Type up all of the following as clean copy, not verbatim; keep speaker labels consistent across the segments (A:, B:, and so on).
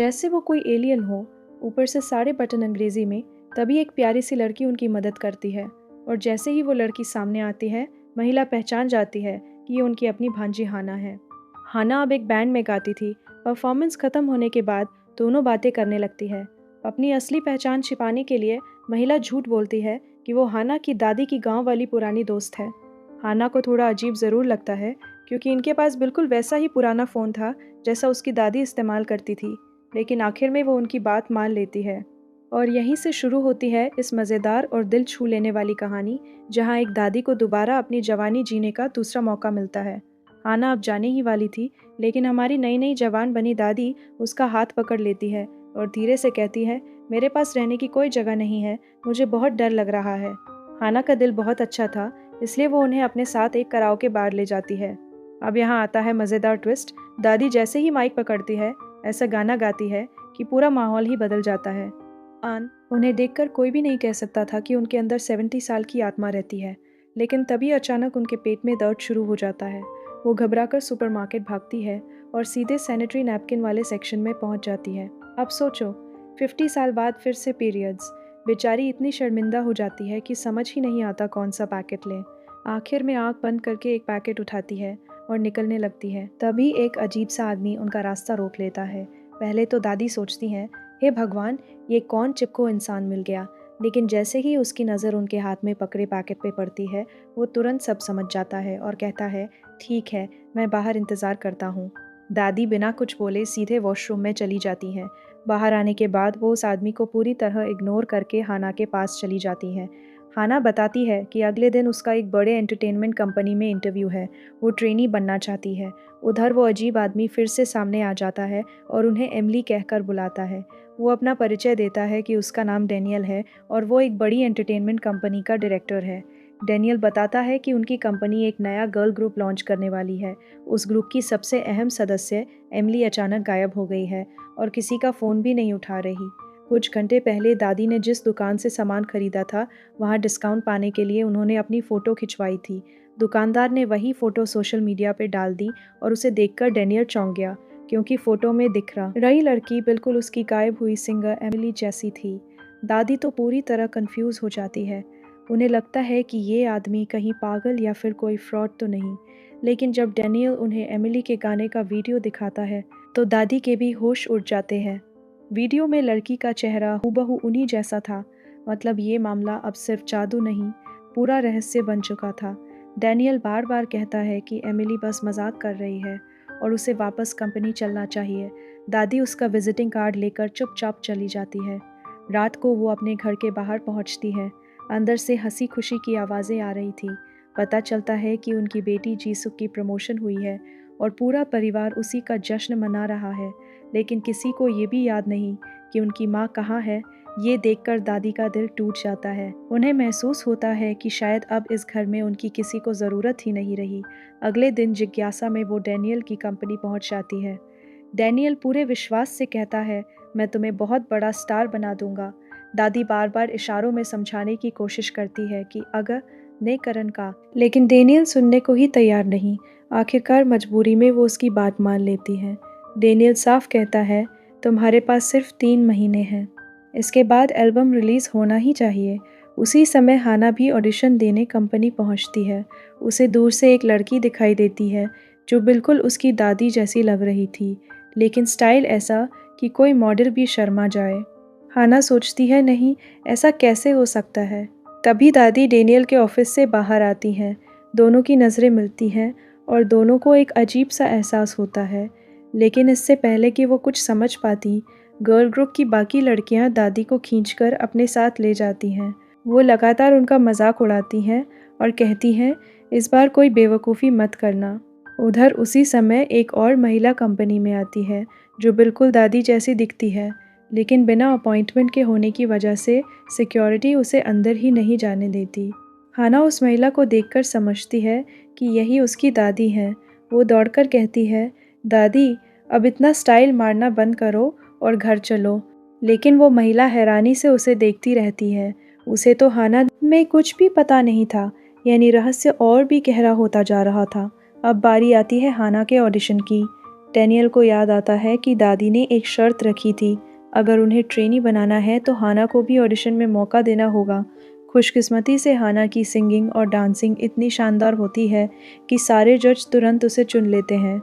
A: जैसे वो कोई एलियन हो, ऊपर से सारे बटन अंग्रेजी में। तभी एक प्यारी सी लड़की उनकी मदद करती है और जैसे ही वो लड़की सामने आती है, महिला पहचान जाती है कि ये उनकी अपनी भांजी हाना है। हाना अब एक बैंड में गाती थी। परफॉर्मेंस खत्म होने के बाद दोनों बातें करने लगती है। अपनी असली पहचान छिपाने के लिए महिला झूठ बोलती है कि वो हाना की दादी की गांव वाली पुरानी दोस्त है। हाना को थोड़ा अजीब ज़रूर लगता है क्योंकि इनके पास बिल्कुल वैसा ही पुराना फ़ोन था जैसा उसकी दादी इस्तेमाल करती थी, लेकिन आखिर में वो उनकी बात मान लेती है। और यहीं से शुरू होती है इस मज़ेदार और दिल छू लेने वाली कहानी, जहाँ एक दादी को दोबारा अपनी जवानी जीने का दूसरा मौका मिलता है। हाना अब जाने ही वाली थी, लेकिन हमारी नई नई जवान बनी दादी उसका हाथ पकड़ लेती है और धीरे से कहती है, मेरे पास रहने की कोई जगह नहीं है, मुझे बहुत डर लग रहा है। हाना का दिल बहुत अच्छा था, इसलिए वो उन्हें अपने साथ एक कराओके बार ले जाती है। अब यहाँ आता है मज़ेदार ट्विस्ट। दादी जैसे ही माइक पकड़ती है, ऐसा गाना गाती है कि पूरा माहौल ही बदल जाता है। उन्हें देखकर कोई भी नहीं कह सकता था कि उनके अंदर 70 साल की आत्मा रहती है, लेकिन तभी अचानक उनके पेट में दर्द शुरू हो जाता है। वो घबराकर सुपरमार्केट भागती है और सीधे सैनिटरी नैपकिन वाले सेक्शन में पहुंच जाती है। अब सोचो, 50 साल बाद फिर से पीरियड्स। बेचारी इतनी शर्मिंदा हो जाती है कि समझ ही नहीं आता कौन सा पैकेट लें। आखिर में आंख बंद करके एक पैकेट उठाती है और निकलने लगती है। तभी एक अजीब सा आदमी उनका रास्ता रोक लेता है। पहले तो दादी सोचती हैं, हे भगवान, ये कौन चिपको इंसान मिल गया। लेकिन जैसे ही उसकी नज़र उनके हाथ में पकड़े पैकेट पे पड़ती है, वो तुरंत सब समझ जाता है और कहता है, ठीक है, मैं बाहर इंतज़ार करता हूँ। दादी बिना कुछ बोले सीधे वॉशरूम में चली जाती हैं। बाहर आने के बाद वो उस आदमी को पूरी तरह इग्नोर करके हाना के पास चली जाती हैं। हाना बताती है कि अगले दिन उसका एक बड़े एंटरटेनमेंट कंपनी में इंटरव्यू है। वो ट्रेनी बनना चाहती है। उधर वो अजीब आदमी फिर से सामने आ जाता है और उन्हें एमिली कहकर बुलाता है। वो अपना परिचय देता है कि उसका नाम डैनियल है और वो एक बड़ी एंटरटेनमेंट कंपनी का डायरेक्टर है। डैनियल बताता है कि उनकी कंपनी एक नया गर्ल ग्रुप लॉन्च करने वाली है। उस ग्रुप की सबसे अहम सदस्य एमिली अचानक गायब हो गई है और किसी का फ़ोन भी नहीं उठा रही। कुछ घंटे पहले दादी ने जिस दुकान से सामान खरीदा था, वहाँ डिस्काउंट पाने के लिए उन्होंने अपनी फ़ोटो खिंचवाई थी। दुकानदार ने वही फ़ोटो सोशल मीडिया पर डाल दी और उसे देखकर डैनियल चौंक गया, क्योंकि फ़ोटो में दिख रही लड़की बिल्कुल उसकी गायब हुई सिंगर एमिली जैसी थी। दादी तो पूरी तरह कंफ्यूज हो जाती है। उन्हें लगता है कि ये आदमी कहीं पागल या फिर कोई फ्रॉड तो नहीं। लेकिन जब डैनियल उन्हें एमिली के गाने का वीडियो दिखाता है, तो दादी के भी होश उड़ जाते हैं। वीडियो में लड़की का चेहरा हूबहू उन्हीं जैसा था। मतलब ये मामला अब सिर्फ जादू नहीं, पूरा रहस्य बन चुका था। डैनियल बार बार कहता है कि एमिली बस मजाक कर रही है और उसे वापस कंपनी चलना चाहिए। दादी उसका विजिटिंग कार्ड लेकर चुपचाप चली जाती है। रात को वो अपने घर के बाहर पहुंचती है। अंदर से हंसी खुशी की आवाज़ें आ रही थी। पता चलता है कि उनकी बेटी जीसु की प्रमोशन हुई है और पूरा परिवार उसी का जश्न मना रहा है। लेकिन किसी को ये भी याद नहीं कि उनकी माँ कहाँ है। ये देखकर दादी का दिल टूट जाता है। उन्हें महसूस होता है कि शायद अब इस घर में उनकी किसी को ज़रूरत ही नहीं रही। अगले दिन जिज्ञासा में वो डैनियल की कंपनी पहुंच जाती है। डैनियल पूरे विश्वास से कहता है, मैं तुम्हें बहुत बड़ा स्टार बना दूंगा। दादी बार बार इशारों में समझाने की कोशिश करती है कि अगर ने करण का, लेकिन डैनियल सुनने को ही तैयार नहीं। आखिरकार मजबूरी में वो उसकी बात मान लेती है। डैनियल साफ कहता है, तुम्हारे पास सिर्फ 3 महीने हैं, इसके बाद एल्बम रिलीज़ होना ही चाहिए। उसी समय हाना भी ऑडिशन देने कंपनी पहुंचती है। उसे दूर से एक लड़की दिखाई देती है जो बिल्कुल उसकी दादी जैसी लग रही थी, लेकिन स्टाइल ऐसा कि कोई मॉडल भी शर्मा जाए। हाना सोचती है, नहीं, ऐसा कैसे हो सकता है। तभी दादी डैनियल के ऑफिस से बाहर आती हैं। दोनों की नज़रें मिलती हैं और दोनों को एक अजीब सा एहसास होता है। लेकिन इससे पहले कि वो कुछ समझ पाती, गर्ल ग्रुप की बाकी लड़कियां दादी को खींचकर अपने साथ ले जाती हैं। वो लगातार उनका मजाक उड़ाती हैं और कहती हैं, इस बार कोई बेवकूफ़ी मत करना। उधर उसी समय एक और महिला कंपनी में आती है जो बिल्कुल दादी जैसी दिखती है, लेकिन बिना अपॉइंटमेंट के होने की वजह से सिक्योरिटी उसे अंदर ही नहीं जाने देती। हाना उस महिला को देखकर समझती है कि यही उसकी दादी है। वो दौड़कर कहती है, दादी, अब इतना स्टाइल मारना बंद करो और घर चलो। लेकिन वो महिला हैरानी से उसे देखती रहती है। उसे तो हाना में कुछ भी पता नहीं था, यानी रहस्य और भी गहरा होता जा रहा था। अब बारी आती है हाना के ऑडिशन की। डैनियल को याद आता है कि दादी ने एक शर्त रखी थी, अगर उन्हें ट्रेनी बनाना है तो हाना को भी ऑडिशन में मौका देना होगा। खुशकिस्मती से हाना की सिंगिंग और डांसिंग इतनी शानदार होती है कि सारे जज तुरंत उसे चुन लेते हैं।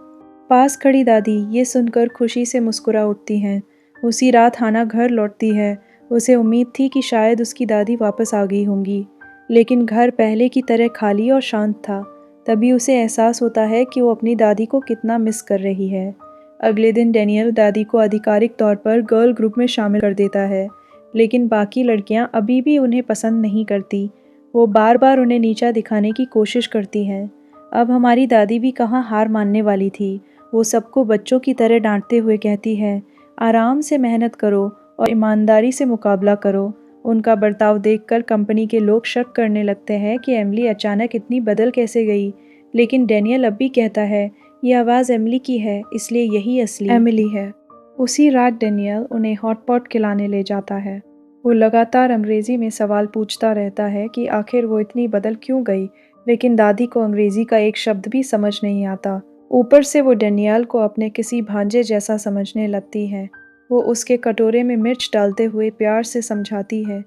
A: पास खड़ी दादी ये सुनकर खुशी से मुस्कुरा उठती हैं। उसी रात हाना घर लौटती है। उसे उम्मीद थी कि शायद उसकी दादी वापस आ गई होंगी, लेकिन घर पहले की तरह खाली और शांत था। तभी उसे एहसास होता है कि वो अपनी दादी को कितना मिस कर रही है। अगले दिन डैनियल दादी को आधिकारिक तौर पर गर्ल ग्रुप में शामिल कर देता है, लेकिन बाकी लड़कियां अभी भी उन्हें पसंद नहीं करती। वो बार बार उन्हें नीचा दिखाने की कोशिश करती हैं। अब हमारी दादी भी कहाँ हार मानने वाली थी। वो सबको बच्चों की तरह डांटते हुए कहती है, आराम से मेहनत करो और ईमानदारी से मुकाबला करो। उनका बर्ताव देखकर कंपनी के लोग शक करने लगते हैं कि एमिली अचानक इतनी बदल कैसे गई, लेकिन डैनियल अब भी कहता है, ये आवाज़ एमिली की है, इसलिए यही असली एमिली है। उसी रात डैनियल उन्हें हॉट पॉट खिलाने ले जाता है। वो लगातार अंग्रेज़ी में सवाल पूछता रहता है कि आखिर वो इतनी बदल क्यों गई, लेकिन दादी को अंग्रेज़ी का एक शब्द भी समझ नहीं आता। ऊपर से वो डैनियल को अपने किसी भांजे जैसा समझने लगती है। वो उसके कटोरे में मिर्च डालते हुए प्यार से समझाती है,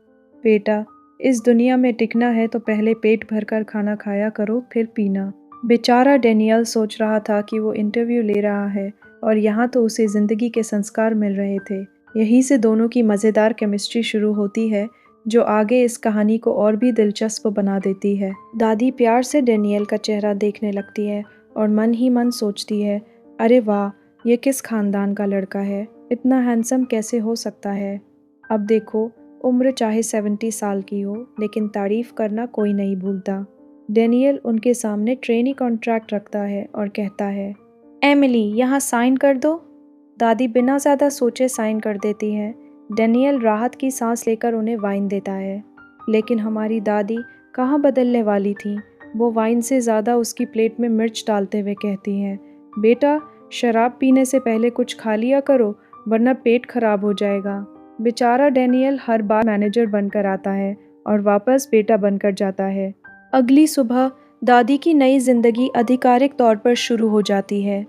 A: बेटा, इस दुनिया में टिकना है तो पहले पेट भरकर खाना खाया करो, फिर पीना। बेचारा डैनियल सोच रहा था कि वो इंटरव्यू ले रहा है और यहाँ तो उसे ज़िंदगी के संस्कार मिल रहे थे। यहीं से दोनों की मज़ेदार केमिस्ट्री शुरू होती है, जो आगे इस कहानी को और भी दिलचस्प बना देती है। दादी प्यार से डैनियल का चेहरा देखने लगती है और मन ही मन सोचती है, अरे वाह, ये किस खानदान का लड़का है, इतना हैंडसम कैसे हो सकता है। अब देखो, उम्र चाहे 70 साल की हो, लेकिन तारीफ करना कोई नहीं भूलता। डैनियल उनके सामने ट्रेनी कॉन्ट्रैक्ट रखता है और कहता है, एमिली, यहाँ साइन कर दो। दादी बिना ज़्यादा सोचे साइन कर देती है। डैनियल राहत की सांस लेकर उन्हें वाइन देता है, लेकिन हमारी दादी कहाँ बदलने वाली थी। वो वाइन से ज़्यादा उसकी प्लेट में मिर्च डालते हुए कहती हैं, बेटा, शराब पीने से पहले कुछ खा लिया करो, वरना पेट खराब हो जाएगा। बेचारा डैनियल हर बार मैनेजर बनकर आता है और वापस बेटा बनकर जाता है। अगली सुबह दादी की नई जिंदगी आधिकारिक तौर पर शुरू हो जाती है।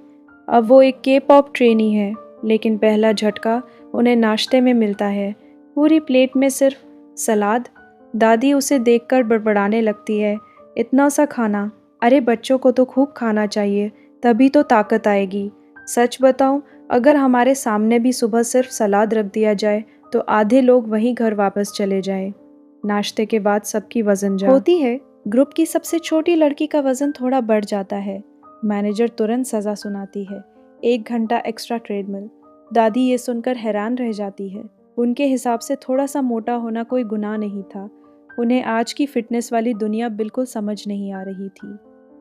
A: अब वो एक के-पॉप ट्रेनी है, लेकिन पहला झटका उन्हें नाश्ते में मिलता है। पूरी प्लेट में सिर्फ सलाद। दादी उसे देखकर बड़बड़ाने लगती है, इतना सा खाना, अरे बच्चों को तो खूब खाना चाहिए, तभी तो ताकत आएगी। सच बताऊं, अगर हमारे सामने भी सुबह सिर्फ सलाद रख दिया जाए तो आधे लोग वहीं घर वापस चले जाएं। नाश्ते के बाद सबकी वजन जांच होती है। ग्रुप की सबसे छोटी लड़की का वजन थोड़ा बढ़ जाता है। मैनेजर तुरंत सज़ा सुनाती है, 1 घंटा एक्स्ट्रा ट्रेडमिल। दादी ये सुनकर हैरान रह जाती है। उनके हिसाब से थोड़ा सा मोटा होना कोई गुनाह नहीं था। उन्हें आज की फिटनेस वाली दुनिया बिल्कुल समझ नहीं आ रही थी।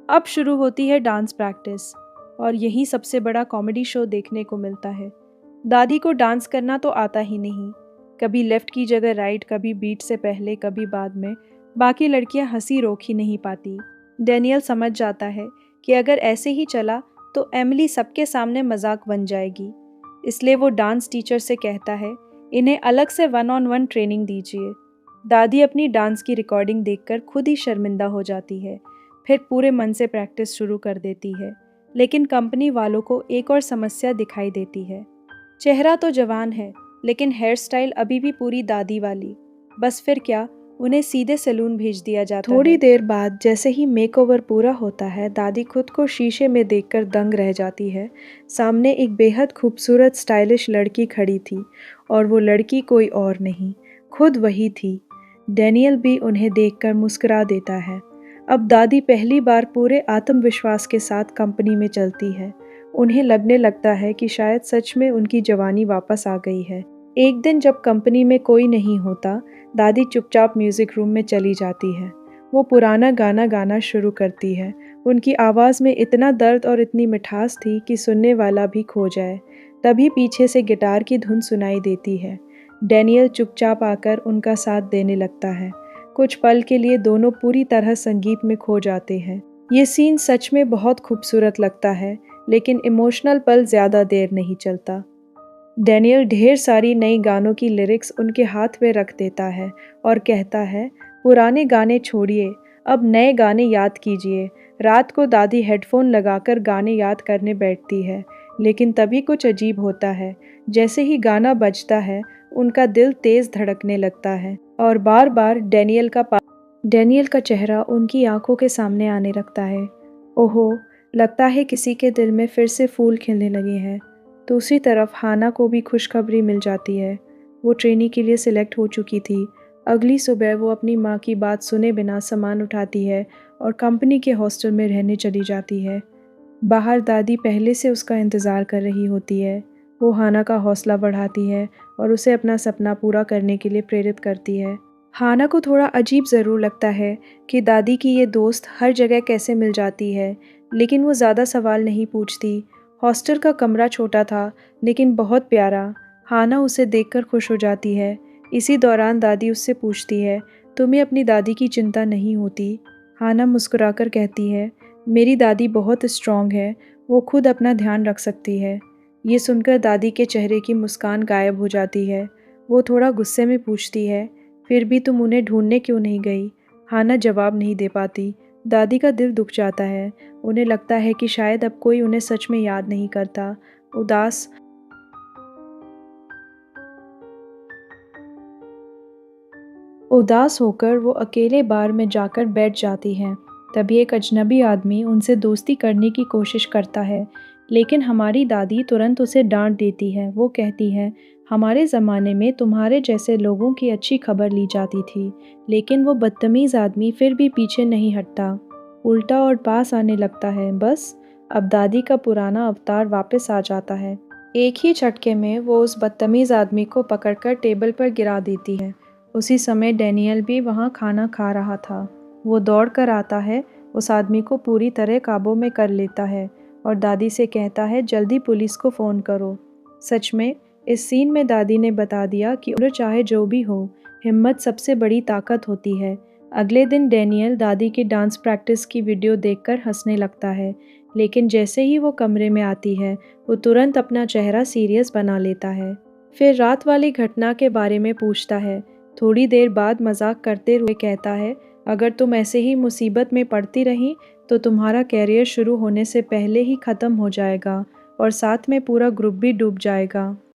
A: अब शुरू होती है डांस प्रैक्टिस, और यही सबसे बड़ा कॉमेडी शो देखने को मिलता है। दादी को डांस करना तो आता ही नहीं, कभी लेफ्ट की जगह राइट, कभी बीट से पहले, कभी बाद में। बाकी लड़कियां हंसी रोक ही नहीं पाती। डैनियल समझ जाता है कि अगर ऐसे ही चला तो एमिली सबके सामने मजाक बन जाएगी। इसलिए वो डांस टीचर से कहता है, इन्हें अलग से 1-on-1 ट्रेनिंग दीजिए। दादी अपनी डांस की रिकॉर्डिंग देखकर खुद ही शर्मिंदा हो जाती है, फिर पूरे मन से प्रैक्टिस शुरू कर देती है। लेकिन कंपनी वालों को एक और समस्या दिखाई देती है। चेहरा तो जवान है, लेकिन हेयर स्टाइल अभी भी पूरी दादी वाली। बस फिर क्या, उन्हें सीधे सैलून भेज दिया जाता है। थोड़ी देर बाद जैसे ही मेकओवर पूरा होता है, दादी खुद को शीशे में देखकर दंग रह जाती है। सामने एक बेहद खूबसूरत स्टाइलिश लड़की खड़ी थी, और वो लड़की कोई और नहीं, खुद वही थी। डैनियल भी उन्हें देखकर मुस्कुरा देता है। अब दादी पहली बार पूरे आत्मविश्वास के साथ कंपनी में चलती है। उन्हें लगने लगता है कि शायद सच में उनकी जवानी वापस आ गई है। एक दिन जब कंपनी में कोई नहीं होता, दादी चुपचाप म्यूज़िक रूम में चली जाती है। वो पुराना गाना गाना शुरू करती है। उनकी आवाज़ में इतना दर्द और इतनी मिठास थी कि सुनने वाला भी खो जाए। तभी पीछे से गिटार की धुन सुनाई देती है। डैनियल चुपचाप आकर उनका साथ देने लगता है। कुछ पल के लिए दोनों पूरी तरह संगीत में खो जाते हैं। ये सीन सच में बहुत खूबसूरत लगता है, लेकिन इमोशनल पल ज़्यादा देर नहीं चलता। डैनियल ढेर सारी नई गानों की लिरिक्स उनके हाथ में रख देता है और कहता है, पुराने गाने छोड़िए, अब नए गाने याद कीजिए। रात को दादी हेडफोन लगाकर गाने याद करने बैठती है, लेकिन तभी कुछ अजीब होता है। जैसे ही गाना बजता है, उनका दिल तेज धड़कने लगता है और बार बार डैनियल का चेहरा उनकी आंखों के सामने आने लगता है। ओहो, लगता है किसी के दिल में फिर से फूल खिलने लगे हैं। दूसरी तरफ हाना को भी खुशखबरी मिल जाती है। वो ट्रेनी के लिए सिलेक्ट हो चुकी थी। अगली सुबह वो अपनी माँ की बात सुने बिना सामान उठाती है और कंपनी के हॉस्टल में रहने चली जाती है। बाहर दादी पहले से उसका इंतज़ार कर रही होती है। वो हाना का हौसला बढ़ाती है और उसे अपना सपना पूरा करने के लिए प्रेरित करती है। हाना को थोड़ा अजीब ज़रूर लगता है कि दादी की ये दोस्त हर जगह कैसे मिल जाती है, लेकिन वो ज़्यादा सवाल नहीं पूछती। हॉस्टल का कमरा छोटा था, लेकिन बहुत प्यारा। हाना उसे देखकर खुश हो जाती है। इसी दौरान दादी उससे पूछती है, तुम्हें अपनी दादी की चिंता नहीं होती? हाना मुस्कुराकर कहती है, मेरी दादी बहुत स्ट्रॉन्ग है, वो खुद अपना ध्यान रख सकती है। ये सुनकर दादी के चेहरे की मुस्कान गायब हो जाती है। वो थोड़ा गुस्से में पूछती है, फिर भी तुम उन्हें ढूंढने क्यों नहीं गई? हाना जवाब नहीं दे पाती। दादी का दिल दुख जाता है। उन्हें लगता है कि शायद अब कोई उन्हें सच में याद नहीं करता। उदास उदास होकर वो अकेले बार में जाकर बैठ जाती हैं। तभी एक अजनबी आदमी उनसे दोस्ती करने की कोशिश करता है, लेकिन हमारी दादी तुरंत उसे डांट देती है। वो कहती है, हमारे ज़माने में तुम्हारे जैसे लोगों की अच्छी खबर ली जाती थी, लेकिन वो बदतमीज़ आदमी फिर भी पीछे नहीं हटता। उल्टा और पास आने लगता है। बस अब दादी का पुराना अवतार वापस आ जाता है। एक ही झटके में वो उस बदतमीज़ आदमी को पकड़कर टेबल पर गिरा देती है। उसी समय डैनियल भी वहाँ खाना खा रहा था। वो दौड़ कर आता है, उस आदमी को पूरी तरह काबू में कर लेता है और दादी से कहता है, जल्दी पुलिस को फ़ोन करो। सच में इस सीन में दादी ने बता दिया कि उम्र चाहे जो भी हो, हिम्मत सबसे बड़ी ताकत होती है। अगले दिन डैनियल दादी की डांस प्रैक्टिस की वीडियो देखकर हंसने लगता है, लेकिन जैसे ही वो कमरे में आती है, वो तुरंत अपना चेहरा सीरियस बना लेता है। फिर रात वाली घटना के बारे में पूछता है। थोड़ी देर बाद मजाक करते हुए कहता है, अगर तुम ऐसे ही मुसीबत में पड़ती रही तो तुम्हारा कैरियर शुरू होने से पहले ही ख़त्म हो जाएगा और साथ में पूरा ग्रुप भी डूब जाएगा।